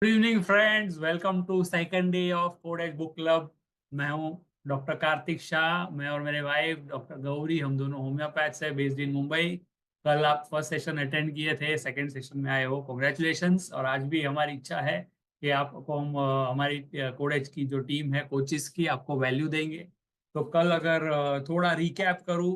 Good evening friends, welcome to second day of code as book club. मैं हूं doctor Kartik Shah. मैं और मेरे वाइफ डॉक्टर गौरी, हम दोनों होम्योपैथ से बेस्ड इन मुंबई। कल आप फर्स्ट सेशन अटेंड किए थे, सेकंड सेशन में आए हो, कॉन्ग्रेचुलेशंस। और आज भी हमारी इच्छा है कि आपको हम हमारी कोड एज की जो टीम है कोचिस की, आपको वैल्यू देंगे। तो कल अगर थोड़ा रिकैप करूँ,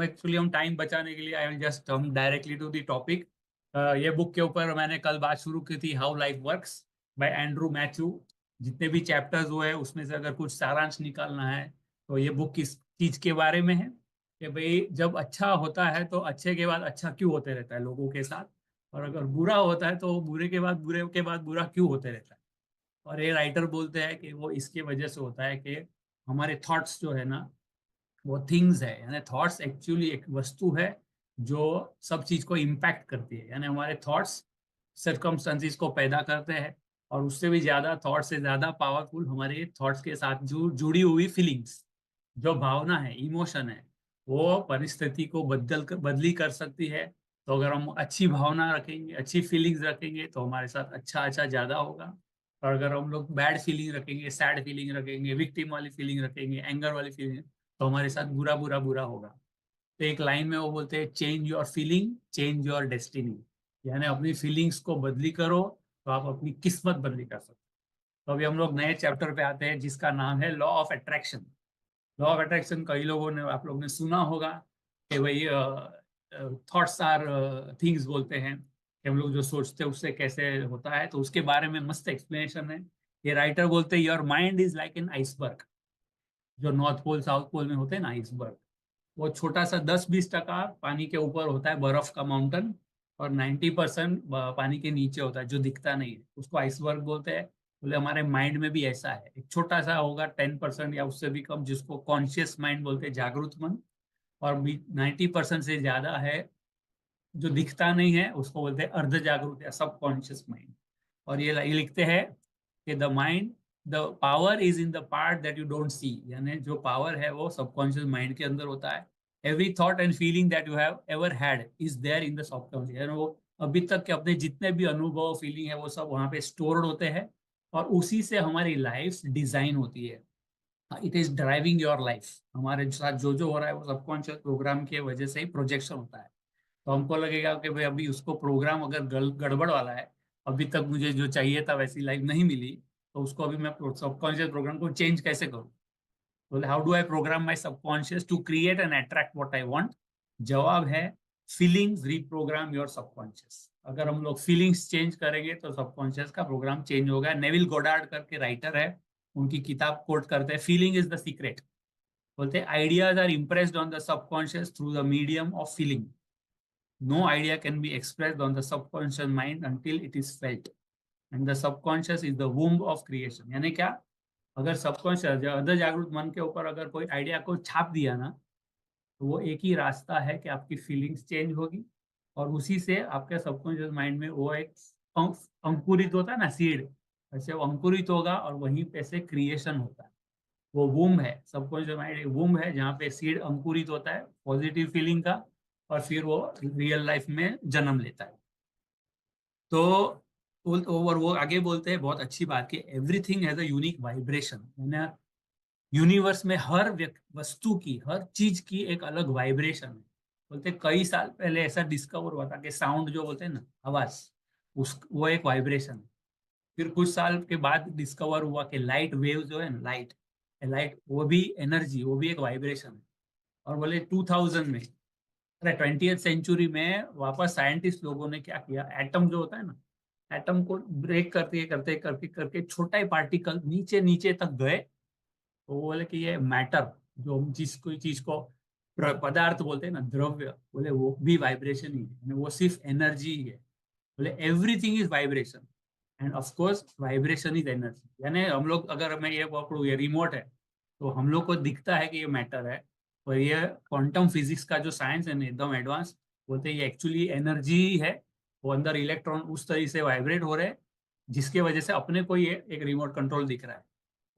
एक्चुअली हम टाइम बचाने के लिए आई विल जस्ट हम डायरेक्टली टू द टॉपिक। ये बुक के ऊपर मैंने कल बात शुरू की थी, how life works by Andrew Matthew. जितने भी चैप्टर्स हुए उसमें से अगर कुछ सारांश निकालना है तो ये बुक किस चीज के बारे में है कि भाई जब अच्छा होता है तो अच्छे के बाद अच्छा क्यों होते रहता है लोगों के साथ, और अगर बुरा होता है तो बुरे के बाद बुरा क्यों होते रहता है। और ये राइटर बोलते हैं कि वो इसके वजह से होता है कि हमारे थॉट्स जो है ना, वो थिंग्स है, यानी थॉट्स एक्चुअली एक वस्तु है जो सब चीज को इम्पैक्ट करती है। यानी हमारे थॉट्स सर्कमस्टेंसेस को पैदा करते हैं, और उससे भी ज्यादा, थॉट से ज्यादा पावरफुल हमारे थॉट्स के साथ जो जुड़ी हुई फीलिंग्स, जो भावना है, इमोशन है, वो परिस्थिति को बदली कर सकती है। तो अगर हम अच्छी भावना रखेंगे, अच्छी फीलिंग्स रखेंगे, तो हमारे साथ अच्छा अच्छा ज्यादा होगा। और अगर हम लोग बैड फीलिंग रखेंगे, सैड फीलिंग रखेंगे, विक्टिम वाली फीलिंग रखेंगे, एंगर वाली फीलिंग, तो हमारे साथ बुरा बुरा बुरा होगा। तो एक लाइन में वो बोलते हैं, change your feeling change your destiny. यानी अपनी फीलिंग्स को बदली करो तो आप अपनी किस्मत बदली कर सकते हो। तो अभी हम लोग नए चैप्टर पे आते हैं जिसका नाम है law of attraction. Law of attraction कई लोगों ने, आप लोग ने सुना होगा कि भाई थॉट्स आर थिंग्स बोलते हैं कि हम लोग जो सोचते हैं उससे कैसे होता है। तो उसके बारे में मस्त एक्सप्लेनेशन है। ये राइटर बोलते हैं, your mind is like an iceberg. जो नॉर्थ पोल साउथ पोल में होते हैं ना आइसबर्ग, वो छोटा सा 10-20% पानी के ऊपर होता है, बर्फ का माउंटेन। और 90% पानी के नीचे होता है जो दिखता नहीं है, उसको आइसबर्ग बोलते हैं। बोले हमारे माइंड में भी ऐसा है, एक छोटा सा होगा 10% या उससे भी कम, जिसको कॉन्शियस माइंड बोलते हैं, जागरूक मन। और 90% से ज्यादा है जो दिखता नहीं है, उसको बोलते हैं अर्ध जागरूक या सब कॉन्शियस माइंड। और ये लिखते हैं कि the mind, the power is in the part that you don't see. यानी जो पावर है वो सबकॉन्शियस माइंड के अंदर होता है। Every thought and feeling that you have ever had is there in the subconscious. यानी वो अभी तक के अपने जितने भी अनुभव, फीलिंग है, वो सब वहाँ पे स्टोर्ड होते हैं। और उसी से हमारी लाइफ डिजाइन होती है। It is driving your life. हमारे साथ जो हो रहा है वो सबकॉन्शियस प्रोग्राम की वजह से ही प्रोजेक्शन होता है। तो हमको लगेगा कि भाई अभी उसको प्रोग्राम अगर गड़बड़ वाला है, अभी तक मुझे जो चाहिए था वैसी लाइफ नहीं मिली, तो उसको अभी मैं सबकॉन्शियस प्रोग्राम को चेंज कैसे करूँ। बोले how do I program my subconscious to create and attract what I want. जवाब है, फीलिंग्स रीप्रोग्राम योर सबकॉन्शियस। अगर हम लोग फीलिंग्स चेंज करेंगे तो सबकॉन्शियस का प्रोग्राम चेंज होगा। नेविल गोडार्ड करके राइटर है, उनकी किताब कोट करते हैं, फीलिंग इज द सीक्रेट। बोलते हैं ideas are impressed on the subconscious through the medium of feeling. No idea can be expressed on the subconscious mind until it is felt. And the subconscious is the womb of creation. यानी क्या, अगर subconscious या अर्ध जागरूक मन के ऊपर अगर कोई आइडिया को छाप दिया ना, तो वो एक ही रास्ता है कि आपकी फीलिंग्स चेंज होगी। और उसी से आपके सबकॉन्शियस माइंड में वो एक अंकुरित होता है ना, सीड, ऐसे वो अंकुरित होगा और वहीं पे से क्रिएशन होता है। वो वूम है, सबकॉन्शियस माइंड एक वूम है जहाँ पे सीड अंकुरित होता है पॉजिटिव फीलिंग का, और फिर वो रियल लाइफ में जन्म लेता है। तो और वो आगे बोलते हैं बहुत अच्छी बात कि everything has a unique vibration. Universe में हर वस्तु की, हर चीज की एक अलग वाइब्रेशन है। बोलते कई साल पहले ऐसा डिस्कवर हुआ था कि साउंड जो बोलते हैं ना, आवाज, उस वो एक वाइब्रेशन है। फिर कुछ साल के बाद डिस्कवर हुआ कि लाइट वेव जो है ना, लाइट लाइट वो भी एनर्जी, वो भी एक वाइब्रेशन है। और बोले 2000 में, अरे 20th सेंचुरी में वापस साइंटिस्ट लोगों ने क्या किया, एटम जो होता है ना, एटम को ब्रेक करते करते करके करके छोटा ही पार्टिकल नीचे नीचे तक गए। तो वो बोले कि ये मैटर, जो हम जिस कोई चीज को पदार्थ बोलते हैं ना, द्रव्य, बोले वो भी वाइब्रेशन ही है, वो सिर्फ एनर्जी ही है। बोले everything is vibration, end of course vibration is energy. यानी हम लोग, अगर मैं ये पकड़ू, ये रिमोट है, तो हम लोग को दिखता है कि ये मैटर है। और ये क्वांटम फिजिक्स का जो साइंस है ना, एकदम एडवांस, बोलते हैं ये एक्चुअली एनर्जी ही है। वो अंदर इलेक्ट्रॉन उस तरीके से वाइब्रेट हो रहे हैं जिसके वजह से अपने को ये एक रिमोट कंट्रोल दिख रहा है।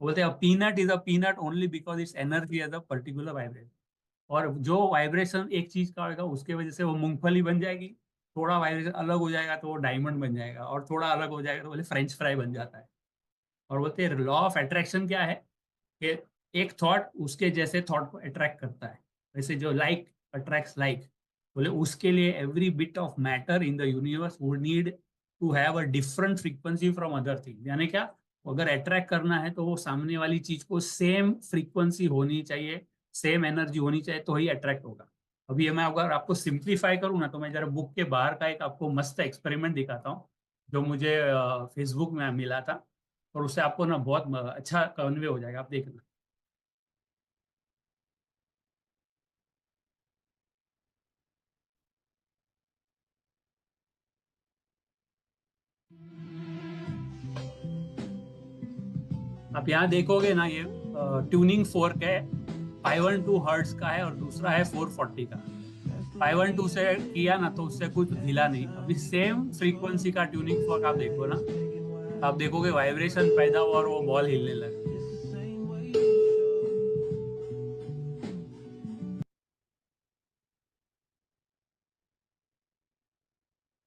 बोलते हैं peanut is a peanut only because its energy as a particular vibration. और जो वाइब्रेशन एक चीज का होगा उसके वजह से वो मूंगफली बन जाएगी। थोड़ा वाइब्रेशन अलग हो जाएगा तो वो डायमंड बन जाएगा, और थोड़ा अलग हो जाएगा तो बोले फ्रेंच फ्राई बन जाता है। और बोलते हैं लॉ ऑफ अट्रैक्शन क्या है कि एक थॉट उसके जैसे थॉट को अट्रैक्ट करता है। वैसे जो लाइक अट्रैक्ट्स लाइक, बोले उसके लिए every bit of matter in the universe would need to have a different frequency from other thing. यानी क्या, अगर अट्रैक्ट करना है तो वो सामने वाली चीज को सेम फ्रीक्वेंसी होनी चाहिए, सेम एनर्जी होनी चाहिए, तो ही अट्रैक्ट होगा। अभी ये मैं अगर आपको सिंप्लीफाई करूँ ना, तो मैं जरा बुक के बाहर का एक आपको मस्त एक्सपेरिमेंट दिखाता हूँ, जो मुझे फेसबुक में मिला था, और उससे आपको ना बहुत अच्छा कन्वे हो जाएगा, आप देखना। आप यहाँ देखोगे ना, ये ट्यूनिंग फोर्क है, 512 हर्ट्ज का है, और दूसरा है 440 का। 512 से किया ना तो उससे कुछ हिला नहीं। अभी सेम फ्रीक्वेंसी का ट्यूनिंग फोर्क आप देखो ना, आप देखोगे वाइब्रेशन पैदा हुआ और वो बॉल हिलने लगा।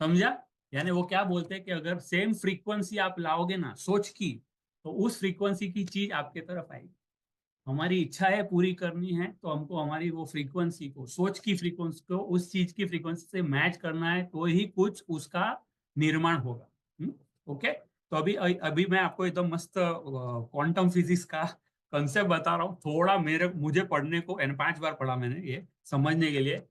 समझा? यानी वो क्या बोलते हैं कि अगर सेम फ्रीक्वेंसी आप लाओगे ना सोच की, तो उस फ्रीक्वेंसी की चीज आपके तरफ आएगी। हमारी इच्छा है पूरी करनी है, तो हमको हमारी वो फ्रीक्वेंसी को, सोच की फ्रीक्वेंसी को उस चीज की फ्रीक्वेंसी से मैच करना है, तो ही कुछ उसका निर्माण होगा। ओके। तो अभी अभी मैं आपको एकदम मस्त क्वांटम फिजिक्स का कंसेप्ट बता रहा हूँ। थोड़ा मेरे मुझे पढ़ने को 5 बार पढ़ा मैंने ये समझने के लिए,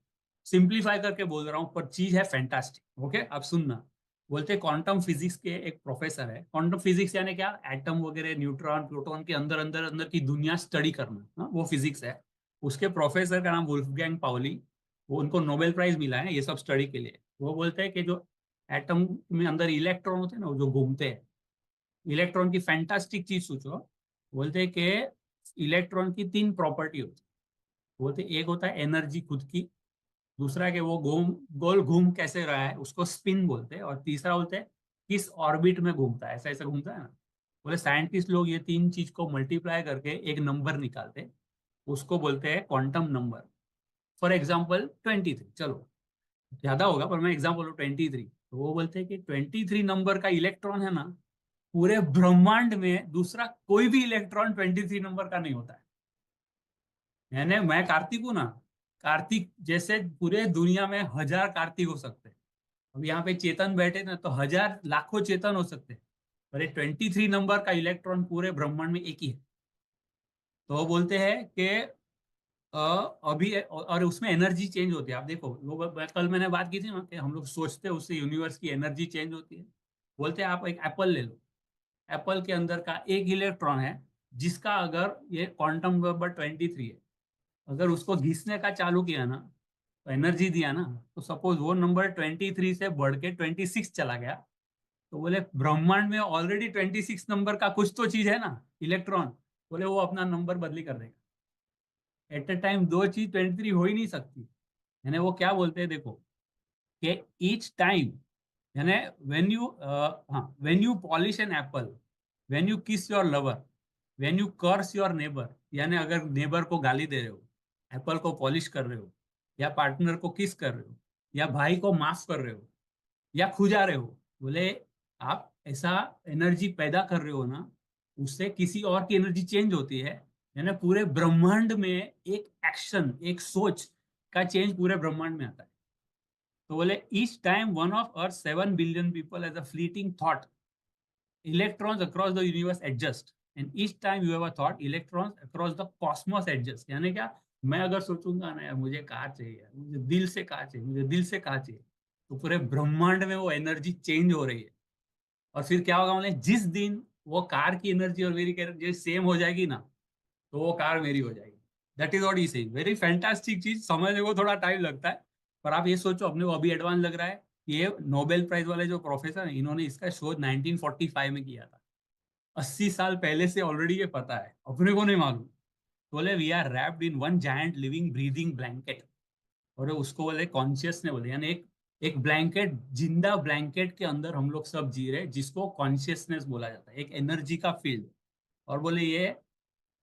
सिंप्लीफाई करके बोल रहा हूँ, पर चीज है फैंटास्टिक। ओके, आप सुनना। बोलते हैं क्वांटम फिजिक्स के एक प्रोफेसर है। क्वांटम फिजिक्स यानी क्या, एटम वगैरह, न्यूट्रॉन प्रोटॉन के अंदर अंदर अंदर की दुनिया स्टडी करना, हाँ, वो फिजिक्स है। उसके प्रोफेसर का नाम वुल्फगैंग पाउली। वो उनको नोबेल प्राइज मिला है ये सब स्टडी के लिए। वो बोलते हैं कि जो एटम में अंदर इलेक्ट्रॉन होते हैं ना, वो जो घूमते हैं, इलेक्ट्रॉन की फैंटास्टिक चीज सोचो। बोलते हैं कि इलेक्ट्रॉन की 3 प्रॉपर्टी होती है। बोलते हैं एक होता है एनर्जी खुद की, दूसरा कि वो गोल घूम कैसे रहा है उसको स्पिन बोलते हैं, और तीसरा बोलते हैं किस ऑर्बिट में घूमता है, ऐसा ऐसा घूमता है ना। बोले साइंटिस्ट लोग ये 3 चीज को मल्टीप्लाई करके एक नंबर निकालते हैं, उसको बोलते हैं क्वांटम नंबर। फॉर एग्जाम्पल 23, चलो ज्यादा होगा पर मैं एग्जाम्पल 23, तो वो बोलते हैं कि 23 नंबर का इलेक्ट्रॉन है ना, पूरे ब्रह्मांड में दूसरा कोई भी इलेक्ट्रॉन 23 नंबर का नहीं होता है। यानी मैं कार्तिक हूं ना, कार्तिक जैसे पूरे दुनिया में 1000 कार्तिक हो सकते हैं। अब यहाँ पे चेतन बैठे ना, तो 1000 लाखों चेतन हो सकते हैं, पर ये 23 नंबर का इलेक्ट्रॉन पूरे ब्रह्मांड में एक ही है। तो वो बोलते हैं कि अ, अभी और उसमें एनर्जी चेंज होती है। आप देखो वो कल मैंने बात की थी ना कि हम लोग सोचते हैं उससे यूनिवर्स की एनर्जी चेंज होती है। बोलते हैं आप एक एप्पल ले लो, एप्पल के अंदर का एक इलेक्ट्रॉन है, जिसका अगर ये क्वांटम नंबर 23 है, अगर उसको घिसने का चालू किया ना, तो एनर्जी दिया ना, तो सपोज वो नंबर 23 से बढ़ के 26 चला गया, तो बोले ब्रह्मांड में ऑलरेडी 26 नंबर का कुछ तो चीज है ना, इलेक्ट्रॉन। बोले वो अपना नंबर बदली कर देगा। एट ए टाइम दो चीज 23 हो ही नहीं सकती। यानी वो क्या बोलते हैं देखो, कि ईच टाइम, यानी व्हेन यू, हाँ, when you polish an apple, when you kiss your lover, when you curse your neighbour, यानी अगर नेबर को गाली दे रहे हो, एप्पल को पॉलिश कर रहे हो, या पार्टनर को किस कर रहे हो, या भाई को माफ कर रहे हो, या खुजा रहे हो, बोले आप ऐसा एनर्जी पैदा कर रहे हो ना, उससे किसी और की एनर्जी चेंज होती है। यानी पूरे ब्रह्मांड में एक एक्शन, एक सोच का चेंज पूरे ब्रह्मांड में आता है। तो बोले each time one of Earth 7 billion people as a fleeting thought, electrons across the universe adjust, and each time you have a thought, electrons across the cosmos adjust। यानी क्या, मैं अगर सोचूंगा ना यार मुझे कार चाहिए, यार मुझे दिल से कार चाहिए, मुझे दिल से कार चाहिए, तो पूरे ब्रह्मांड में वो एनर्जी चेंज हो रही है। और फिर क्या होगा, मतलब जिस दिन वो कार की एनर्जी और मेरी एनर्जी सेम हो जाएगी ना, तो वो कार मेरी हो जाएगी। That is what he saying. Very fantastic चीज, समझने को थोड़ा टाइम लगता है, पर आप ये सोचो अपने को अभी एडवांस लग रहा है। ये नोबेल प्राइज वाले जो प्रोफेसर हैं, इन्होंने इसका शोध 1945 में किया था। 80 साल पहले से ऑलरेडी ये पता है, अपने को नहीं मालूम। बोले we are wrapped in one giant living breathing blanket. और उसको बोले कॉन्शियसनेस बोले, यानी एक ब्लैंकेट, जिंदा ब्लैंकेट के अंदर हम लोग सब जी रहे हैं, जिसको कॉन्शियसनेस बोला जाता है, एक एनर्जी का फील्ड। और बोले ये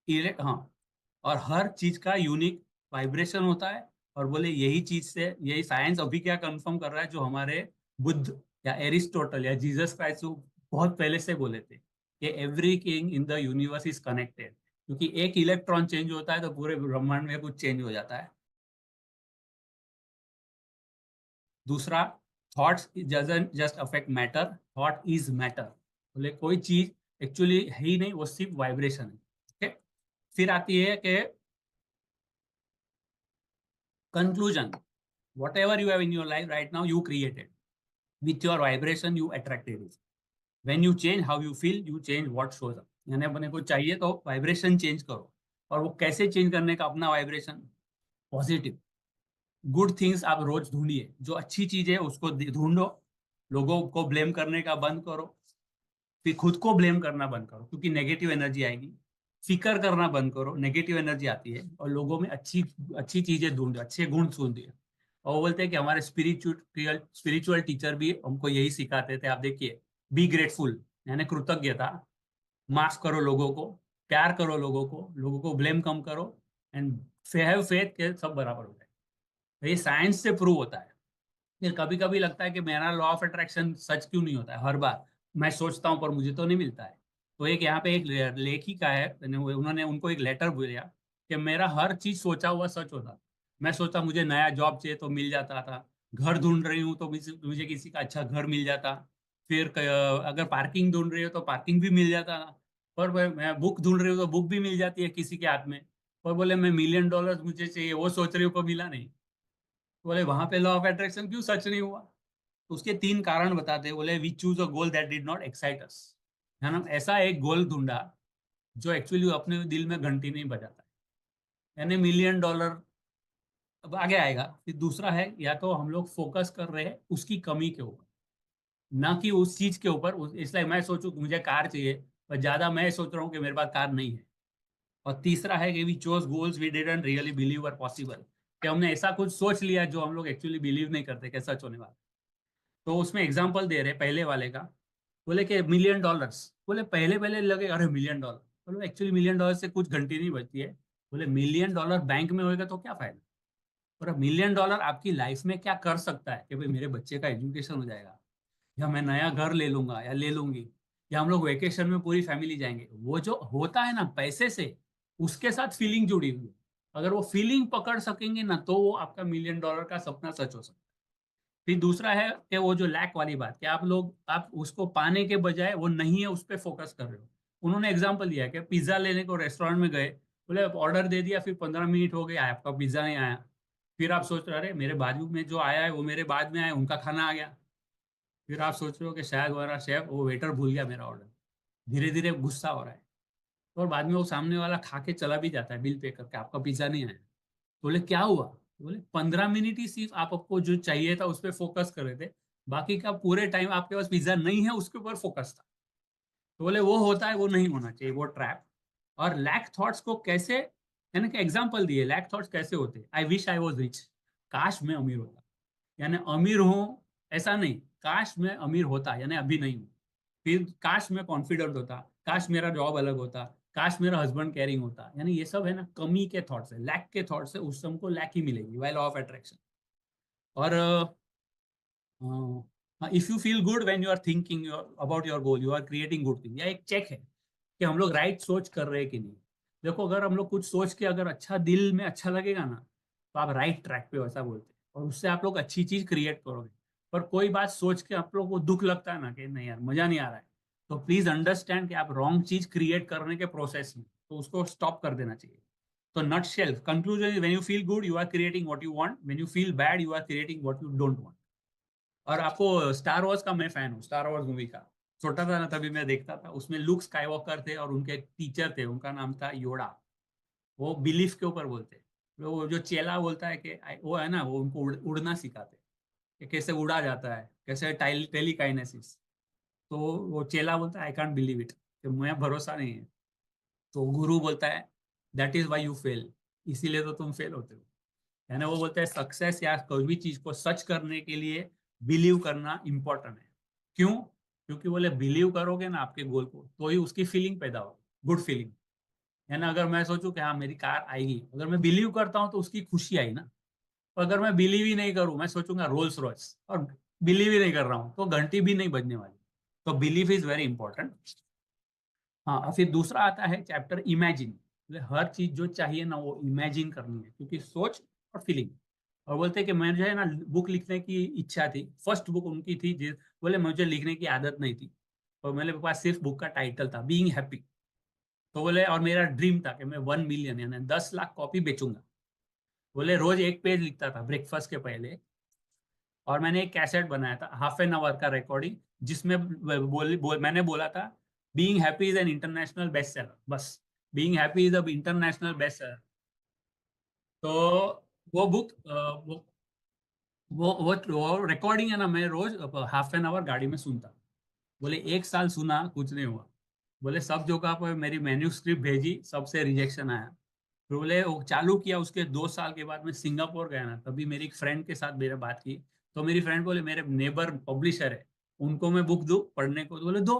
हाँ, और हर चीज का यूनिक वाइब्रेशन होता है, और बोले यही चीज से, यही साइंस अभी क्या कंफर्म कर रहा है, जो हमारे बुद्ध या एरिस्टोटल या जीसस क्राइस्ट जो बहुत पहले से बोले थे कि every thing in the universe is connected, क्योंकि एक इलेक्ट्रॉन चेंज होता है तो पूरे ब्रह्मांड में कुछ चेंज हो जाता है। दूसरा, thoughts doesn't just affect matter, thought is matter. बोले कोई चीज एक्चुअली है ही नहीं, वो सिर्फ वाइब्रेशन है। ठीक है। फिर आती है कि conclusion, what ever you have in your life right now, you created with your vibration, you attracted it. When you change how you feel, you change what shows up. यानी अपने को चाहिए तो वाइब्रेशन चेंज करो। और वो कैसे change करने का, अपना वाइब्रेशन पॉजिटिव गुड थिंग्स आप रोज ढूंढिए, जो अच्छी चीज है उसको ढूंढो। लोगों को ब्लेम करने का बंद करो, फिर खुद को ब्लेम करना बंद करो, क्योंकि नेगेटिव एनर्जी आएगी। फिकर करना बंद करो, नेगेटिव एनर्जी आती है। और लोगों में अच्छी अच्छी चीजें ढूंढो, अच्छे गुण ढूंढिए। और वो बोलते हैं कि हमारे स्पिरिचुअल टीचर भी हमको यही सिखाते थे। आप देखिए, बी ग्रेटफुल, यानी कृतज्ञता, माफ करो लोगों को, प्यार करो लोगों को ब्लेम कम करो, एंड हैव फेथ के सब बराबर हो जाए। तो ये साइंस से प्रूव होता है। फिर कभी कभी लगता है कि मेरा लॉ ऑफ अट्रैक्शन सच क्यों नहीं होता है, हर बार मैं सोचता हूँ पर मुझे तो नहीं मिलता है। तो एक यहाँ पे एक लेखिका है, उन्होंने उनको एक लेटर भेजा कि मेरा हर चीज सोचा हुआ सच होता। मैं सोचा मुझे नया जॉब चाहिए तो मिल जाता था, घर ढूंढ रही हूँ तो मुझे किसी का अच्छा घर मिल जाता। फिर अगर पार्किंग ढूंढ रही हो तो पार्किंग भी मिल जाता। पर मैं बुक ढूंढ रही हूँ तो बुक भी मिल जाती है किसी के हाथ में। और बोले मैं $1,000,000 मुझे चाहिए, वो सोच रही हूँ को मिला नहीं। बोले वहां पे लॉ ऑफ अट्रैक्शन क्यों सच नहीं हुआ? तो उसके 3 कारण बताते हैं। बोले we choose a goal that did not excite us, है ना, ऐसा एक गोल ढूंढा जो एक्चुअली अपने दिल में घंटी नहीं बजाता है, यानी $1,000,000 अब आगे आएगा। फिर दूसरा है, या तो हम लोग फोकस कर रहे हैं उसकी कमी के ऊपर, ना कि उस चीज के ऊपर। इसलिए मैं सोचूं कि मुझे कार चाहिए, पर ज्यादा मैं सोच रहा हूँ कि मेरे पास कार नहीं है। और तीसरा है कि we chose goals we didn't really believe are possible, कि हमने ऐसा कुछ सोच लिया जो हम लोग एक्चुअली बिलीव नहीं करते कि सच होने वाला। तो उसमें एग्जांपल दे रहे पहले वाले का। बोले कि $1,000,000, बोले पहले पहले लगे अरे $1,000,000, बोले एक्चुअली $1,000,000 से कुछ घंटी नहीं बचती है। बोले $1,000,000 बैंक में होएगा तो क्या फायदा। और $1,000,000 आपकी लाइफ में क्या कर सकता है, कि भाई मेरे बच्चे का एजुकेशन हो जाएगा, या मैं नया घर ले लूंगा या ले लूंगी, या हम लोग वेकेशन में पूरी फैमिली जाएंगे। वो जो होता है ना पैसे से, उसके साथ फीलिंग जुड़ी हुई है। अगर वो फीलिंग पकड़ सकेंगे ना, तो वो आपका $1,000,000 का सपना सच हो सकता है। फिर दूसरा है कि वो जो लैक वाली बात, कि आप उसको पाने के बजाय वो नहीं है उस पर फोकस कर रहे हो। उन्होंने एग्जांपल दिया कि पिज्जा लेने को रेस्टोरेंट में गए, बोले ऑर्डर दे दिया, फिर 15 मिनट हो गए आपका पिज्जा नहीं आया। फिर आप सोच रहे अरे मेरे बाजू में जो आया है वो मेरे बाद में आया, उनका खाना आ गया। फिर आप सोच रहे हो कि शायद हमारा शेफ, वो वेटर भूल गया मेरा ऑर्डर। धीरे धीरे गुस्सा हो रहा है। और बाद में वो सामने वाला खा के चला भी जाता है बिल पे करके, आपका पिज्जा नहीं आया। बोले क्या हुआ? बोले 15 मिनट ही सिर्फ आपको जो चाहिए था उस पर फोकस कर रहे थे, बाकी का पूरे टाइम आपके पास पिज्जा नहीं है उसके ऊपर फोकस था। तो बोले वो होता है, वो नहीं होना चाहिए, वो ट्रैप। और लैक थॉट्स को कैसे, यानी कि एग्जांपल दिए लैक थॉट्स कैसे होते। I wish I was rich, काश मैं अमीर होता। यानी अमीर हूं ऐसा नहीं, काश मैं अमीर होता, यानी अभी नहीं हूं। फिर काश मैं कॉन्फिडेंट होता, काश मेरा जॉब अलग होता, काश मेरा हस्बैंड केयरिंग होता। यानी ये सब है ना कमी के थॉट्स है, लैक के थॉट्स है, उस हमको लैक ही मिलेगी वाइल ऑफ अट्रैक्शन। और if you feel good when you are thinking about your goal, you are creating good thing. या एक चेक है कि हम लोग राइट सोच कर रहे हैं कि नहीं। देखो अगर हम लोग कुछ सोच के अगर अच्छा, दिल में अच्छा लगेगा ना, तो आप राइट ट्रैक पे हो, ऐसा बोलते हैं, और उससे आप लोग अच्छी चीज क्रिएट करोगे। पर कोई बात सोच के आप लोग को दुख लगता है ना कि नहीं यार मजा नहीं आ रहा है, तो प्लीज अंडरस्टैंड कि आप रॉन्ग चीज क्रिएट करने के प्रोसेस में, तो उसको स्टॉप कर देना चाहिए। तो nutshell conclusion, when you feel good you are creating what you want, when you feel bad you are creating what you don't want. और आपको स्टार वॉर्स का मैं फैन हूँ, स्टार वॉर्स मूवी का। छोटा था ना तभी मैं देखता था। उसमें लुक स्काईवॉकर थे और उनके टीचर थे, उनका नाम था योडा। वो बिलीफ के ऊपर बोलते। वो जो चेला बोलता है कि वो है ना, वो उनको उड़ना सिखाते कि कैसे उड़ा जाता है, कैसे टेलीकाइनेसिस। तो वो चेला बोलता है आई कांट बिलीव इट, कि मैं भरोसा नहीं है। तो गुरु बोलता है that is why you fail, इसीलिए तो तुम फेल होते हो। यानी वो बोलते हैं सक्सेस या कोई भी चीज को सच करने के लिए बिलीव करना इंपॉर्टेंट है। क्यों? क्योंकि बोले बिलीव करोगे ना आपके गोल को, तो ही उसकी फीलिंग पैदा होगी, गुड फीलिंग। है ना, अगर मैं सोचूं कि हाँ मेरी कार आएगी, अगर मैं बिलीव करता हूँ तो उसकी खुशी आई ना। अगर मैं बिलीव ही नहीं करूँ, मैं सोचूंगा रोल्स रॉयस और बिलीव ही नहीं कर रहा हूँ, तो घंटी भी नहीं बजने वाली। तो बिलीफ इज वेरी इंपॉर्टेंट। हाँ, और फिर दूसरा आता है चैप्टर इमेजिन। हर चीज जो चाहिए ना वो इमेजिन करनी है, क्योंकि सोच और फीलिंग। और बोलते हैं कि मुझे है ना बुक लिखने की इच्छा थी, फर्स्ट बुक उनकी थी, बोले मुझे लिखने की आदत नहीं थी, और मेरे पास सिर्फ बुक का टाइटल था, बीइंग हैप्पी। तो बोले और मेरा ड्रीम था कि मैं 1 मिलियन यानी 10 लाख कॉपी बेचूंगा। बोले रोज एक पेज लिखता था ब्रेकफास्ट के पहले। और मैंने एक कैसेट बनाया था, हाफ एन आवर का रिकॉर्डिंग, जिसमें मैंने बोला था being happy is an international best seller, बस। Being happy is a international best seller. तो वो बुक, वो रिकॉर्डिंग है ना, मैं रोज हाफ एन आवर गाड़ी में सुनता। बोले 1 साल सुना, कुछ नहीं हुआ। बोले सब जगह पर मेरी मैन्युस्क्रिप्ट भेजी, सबसे रिजेक्शन आया। फिर बोले वो चालू किया, उसके 2 साल के बाद मैं सिंगापुर गया ना, तभी मेरी एक फ्रेंड के साथ मेरे बात की। तो मेरी फ्रेंड बोले मेरे नेबर पब्लिशर है, उनको मैं बुक दूं पढ़ने को? तो बोले दो।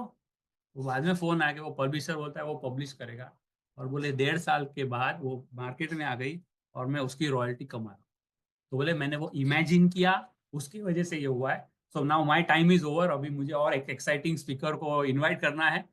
वो बाद में फोन आ गया, वो पब्लिशर बोलता है वो पब्लिश करेगा। और बोले 1.5 साल के बाद वो मार्केट में आ गई, और मैं उसकी रॉयल्टी कमा रहा हूं। तो बोले मैंने वो इमेजिन किया, उसकी वजह से ये हुआ है। So now my time is over, अभी मुझे और एक एक्साइटिंग स्पीकर को इन्वाइट करना है।